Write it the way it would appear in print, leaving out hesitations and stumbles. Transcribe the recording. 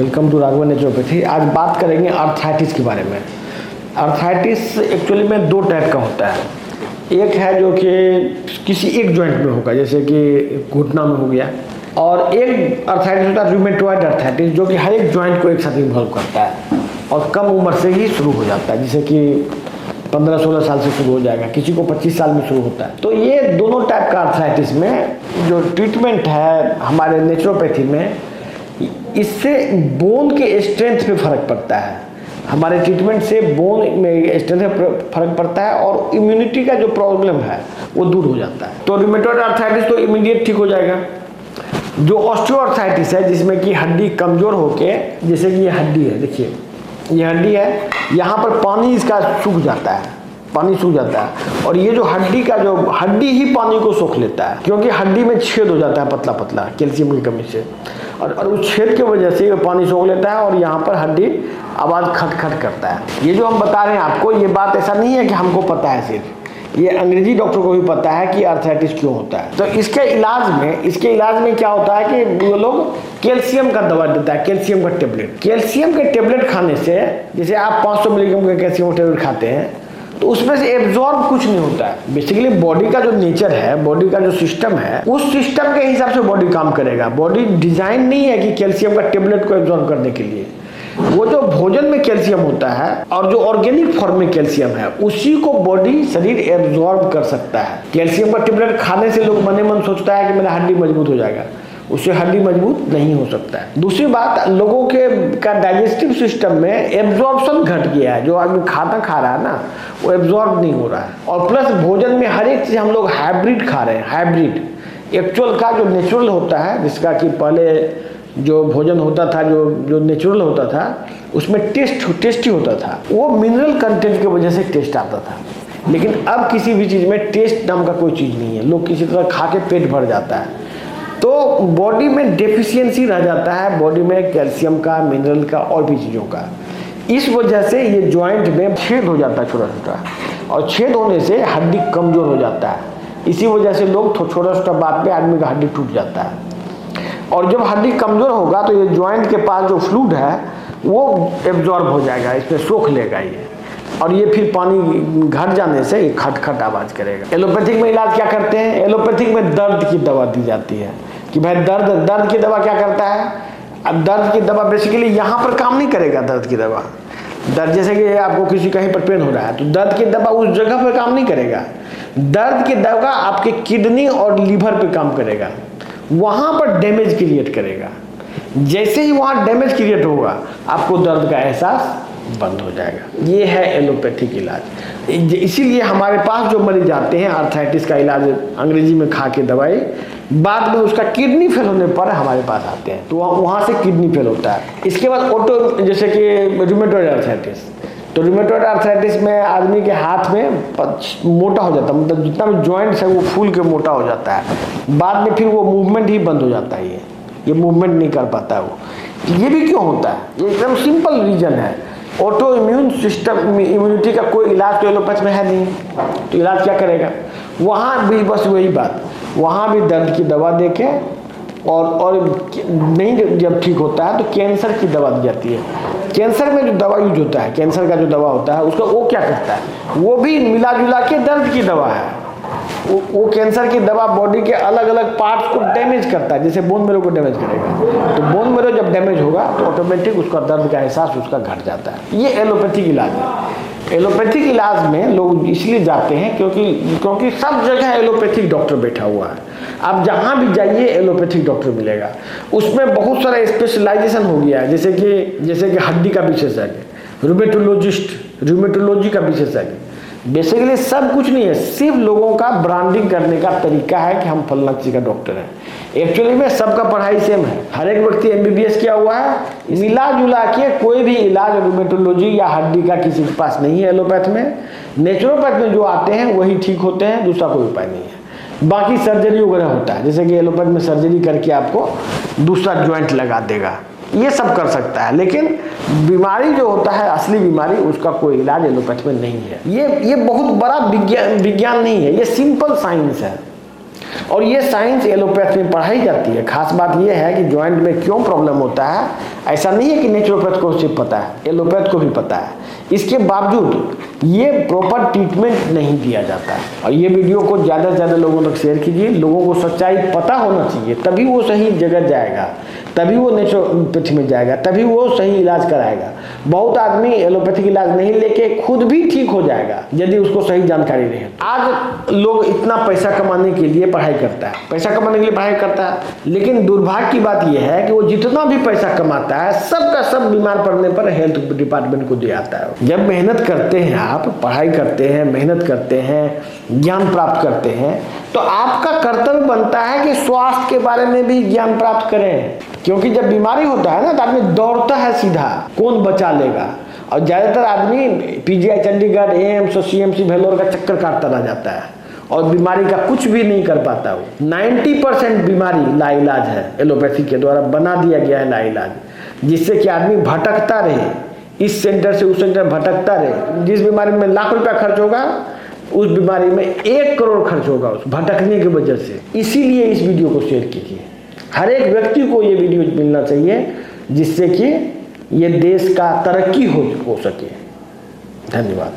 Welcome to Raghavan naturopathy. आज बात करेंगे आर्थराइटिस के बारे में। आर्थराइटिस एक्चुअली में दो टाइप का होता है। एक है जो कि किसी एक जॉइंट में होगा, जैसे कि घुटना में हो गया, और एक आर्थराइटिस होता है रूमेटॉइड आर्थराइटिस, जो कि हर एक जॉइंट को एक साथ इन्वॉल्व करता है और कम उम्र से ही शुरू हो जाता है, जैसे कि 15-16 साल से शुरू हो जाएगा, किसी को 25 साल में शुरू होता है। तो ये दोनों टाइप का आर्थराइटिस में जो ट्रीटमेंट है हमारे नेचुरोपैथी में, इससे बोन के स्ट्रेंथ पे फर्क पड़ता है। हमारे ट्रीटमेंट से बोन में स्ट्रेंथ में फर्क पड़ता है और इम्यूनिटी का जो प्रॉब्लम है वो दूर हो जाता है। तो रूमेटॉइड आर्थराइटिस तो इमीडिएट ठीक हो जाएगा। जो ऑस्टियोआर्थराइटिस है, जिसमें कि हड्डी कमजोर होके, जैसे कि ये हड्डी है, देखिए ये हड्डी है, यहाँ पर पानी इसका सूख जाता है, पानी सूख जाता है, और ये जो हड्डी ही पानी को सोख लेता है, क्योंकि हड्डी में छेद हो जाता है पतला पतला कैल्शियम की कमी से, और उस छेद की वजह से ये पानी सोख लेता है और यहाँ पर हड्डी आवाज़ खटखट करता है। ये जो हम बता रहे हैं आपको, ये बात ऐसा नहीं है कि हमको पता है, सिर्फ ये अंग्रेजी डॉक्टर को भी पता है कि आर्थराइटिस क्यों होता है। तो इसके इलाज में क्या होता है कि वो लोग कैल्शियम का दवा देता है, कैल्शियम का टेबलेट। कैल्शियम के टेबलेट खाने से, जैसे आप 500 मिलीग्राम का कैल्शियम टेबलेट खाते हैं, तो उसमें से एब्जॉर्ब कुछ नहीं होता है। बेसिकली बॉडी का जो नेचर है, बॉडी का जो सिस्टम है, उस सिस्टम के हिसाब से बॉडी काम करेगा। बॉडी डिजाइन नहीं है कि कैल्शियम का टेबलेट को एब्जॉर्ब करने के लिए। वो जो भोजन में कैल्शियम होता है और जो ऑर्गेनिक फॉर्म में कैल्शियम है, उसी को बॉडी शरीर एब्जॉर्ब कर सकता है। कैल्शियम का टेबलेट खाने से लोग मने मन सोचता है कि मेरा हड्डी मजबूत हो जाएगा, उससे हड्डी मजबूत नहीं हो सकता है। दूसरी बात, लोगों के का डाइजेस्टिव सिस्टम में एब्जॉर्प्शन घट गया है। जो आदमी खाना खा रहा है ना, वो एब्जॉर्ब नहीं हो रहा है। और प्लस भोजन में हर एक चीज हम लोग हाइब्रिड खा रहे हैं। हाइब्रिड एक्चुअल का जो नेचुरल होता है, जिसका कि पहले जो भोजन होता था, जो नेचुरल होता था, उसमें टेस्टी होता था, वो मिनरल कंटेंट की वजह से टेस्ट आता था। लेकिन अब किसी भी चीज़ में टेस्ट नाम का कोई चीज़ नहीं है। लोग किसी तरह खा के पेट भर जाता है, तो बॉडी में डेफिशिएंसी रह जाता है, बॉडी में कैल्शियम का, मिनरल का और भी चीज़ों का। इस वजह से ये जॉइंट में छेद हो जाता है छोटा छोटा, और छेद होने से हड्डी कमज़ोर हो जाता है। इसी वजह से लोग छोटा छोटा बात पे आदमी का हड्डी टूट जाता है। और जब हड्डी कमज़ोर होगा तो ये जॉइंट के पास जो फ्लूइड है वो एब्जॉर्ब हो जाएगा, इसमें सोख लेगा ये, और ये फिर पानी घट जाने से ये खटखट आवाज़ करेगा। एलोपैथिक में इलाज क्या करते हैं? एलोपैथिक में दर्द की दवा दी जाती है कि भाई दर्द की दवा क्या करता है? अब दर्द की दवा बेसिकली यहाँ पर काम नहीं करेगा। दर्द की दवा, जैसे कि आपको किसी कहीं पर पेन हो रहा है, तो दर्द की दवा उस जगह पर काम नहीं करेगा। दर्द की दवा आपके किडनी और लीवर पे काम करेगा, वहां पर डैमेज क्रिएट करेगा। जैसे ही वहां डैमेज क्रिएट होगा, आपको दर्द का एहसास बंद हो जाएगा। ये है एलोपैथिक इलाज। इसीलिए हमारे पास जो मरीज आते हैं आर्थराइटिस का इलाज अंग्रेजी में खा के दवाई, बाद में उसका किडनी फेल होने पर हमारे पास आते हैं, तो वहां से किडनी फेल होता है। इसके बाद जैसे कि रूमेटॉइड आर्थराइटिस, तो रूमेटॉइड आर्थराइटिस में आदमी के हाथ में मोटा हो जाता है, मतलब जितना भी जॉइंट्स है वो फूल के मोटा हो जाता है। बाद में फिर वो मूवमेंट ही बंद हो जाता है, ये मूवमेंट नहीं कर पाता है वो। ये भी क्यों होता है? ये एकदम सिंपल रीजन है। ऑटो इम्यून सिस्टम, इम्यूनिटी का कोई इलाज तो एलोपैथ में है नहीं, तो इलाज क्या करेगा? वहाँ भी बस वही बात, वहाँ भी दर्द की दवा दे के और नहीं जब ठीक होता है तो कैंसर की दवा दी जाती है। कैंसर में जो दवा यूज होता है, कैंसर का जो दवा होता है, उसका वो क्या करता है? वो भी मिला जुला के दर्द की दवा है। वो कैंसर की दवा बॉडी के अलग अलग पार्ट्स को डैमेज करता है, जैसे बोन मैरो को डैमेज करेगा। तो बोन मैरो जब डैमेज होगा तो ऑटोमेटिक उसका दर्द का एहसास उसका घट जाता है। ये एलोपैथिक इलाज है। एलोपैथिक इलाज में लोग इसलिए जाते हैं क्योंकि सब जगह एलोपैथिक डॉक्टर बैठा हुआ है। आप जहाँ भी जाइए एलोपैथिक डॉक्टर मिलेगा। उसमें बहुत सारा स्पेशलाइजेशन हो गया है, जैसे कि हड्डी का विशेषज्ञ, रूमेटोलॉजी का विशेषज्ञ। बेसिकली सब कुछ नहीं है, सिर्फ लोगों का ब्रांडिंग करने का तरीका है कि हम फलना चीज का डॉक्टर हैं। एक्चुअली में सबका पढ़ाई सेम है, हर एक व्यक्ति MBBS किया हुआ है। मिला जुला के कोई भी इलाज रूमेटोलॉजी या हड्डी का किसी के पास नहीं है एलोपैथ में। नेचुरोपैथ में जो आते हैं वही ठीक होते हैं, दूसरा कोई उपाय नहीं है। बाकी सर्जरी वगैरह होता है, जैसे कि एलोपैथ में सर्जरी करके आपको दूसरा ज्वाइंट लगा देगा, ये सब कर सकता है। लेकिन बीमारी जो होता है, असली बीमारी, उसका कोई इलाज एलोपैथ में नहीं है। ये बहुत बड़ा विज्ञान नहीं है, ये सिंपल साइंस है। और ये साइंस एलोपैथ में पढ़ाई जाती है। खास बात ये है कि जॉइंट में क्यों प्रॉब्लम होता है, ऐसा नहीं है कि नेचुरोपैथ को सिर्फ पता है, एलोपैथ को भी पता है। इसके बावजूद ये प्रॉपर ट्रीटमेंट नहीं दिया जाता है। और ये वीडियो को ज़्यादा से ज़्यादा लोगों तक शेयर कीजिए। लोगों को सच्चाई पता होना चाहिए, तभी वो सही जगह जाएगा, तभी वो नेचुरोपैथी में जाएगा, तभी वो सही इलाज कराएगा। बहुत आदमी एलोपैथिक इलाज नहीं लेके खुद भी ठीक हो जाएगा यदि उसको सही जानकारी रहे। आज लोग इतना पैसा कमाने के लिए पढ़ाई करता है, पैसा कमाने के लिए पढ़ाई करता है, लेकिन दुर्भाग्य की बात यह है कि वो जितना भी पैसा कमाता है सबका सब बीमार पड़ने पर हेल्थ डिपार्टमेंट को दे आता है। जब मेहनत करते हैं, आप पढ़ाई करते हैं, मेहनत करते हैं, ज्ञान प्राप्त करते हैं, तो आपका कर्तव्य बनता है कि स्वास्थ्य के बारे में भी ज्ञान प्राप्त करें। क्योंकि जब बीमारी होता है ना तो आदमी दौड़ता है सीधा, कौन बचा लेगा। और ज़्यादातर आदमी पीजीआई चंडीगढ़, एम्स और सीएमसी भेलोर का चक्कर काटता रह जाता है और बीमारी का कुछ भी नहीं कर पाता। वो 90% बीमारी लाइलाज है, एलोपैथी के द्वारा बना दिया गया है लाइलाज, जिससे कि आदमी भटकता रहे, इस सेंटर से उस सेंटर भटकता रहे। जिस बीमारी में लाख रुपया खर्च होगा उस बीमारी में 1 करोड़ खर्च होगा उस भटकने की वजह से। इसीलिए इस वीडियो को शेयर कीजिए, हर एक व्यक्ति को ये वीडियो मिलना चाहिए, जिससे कि ये देश का तरक्की हो सके। धन्यवाद।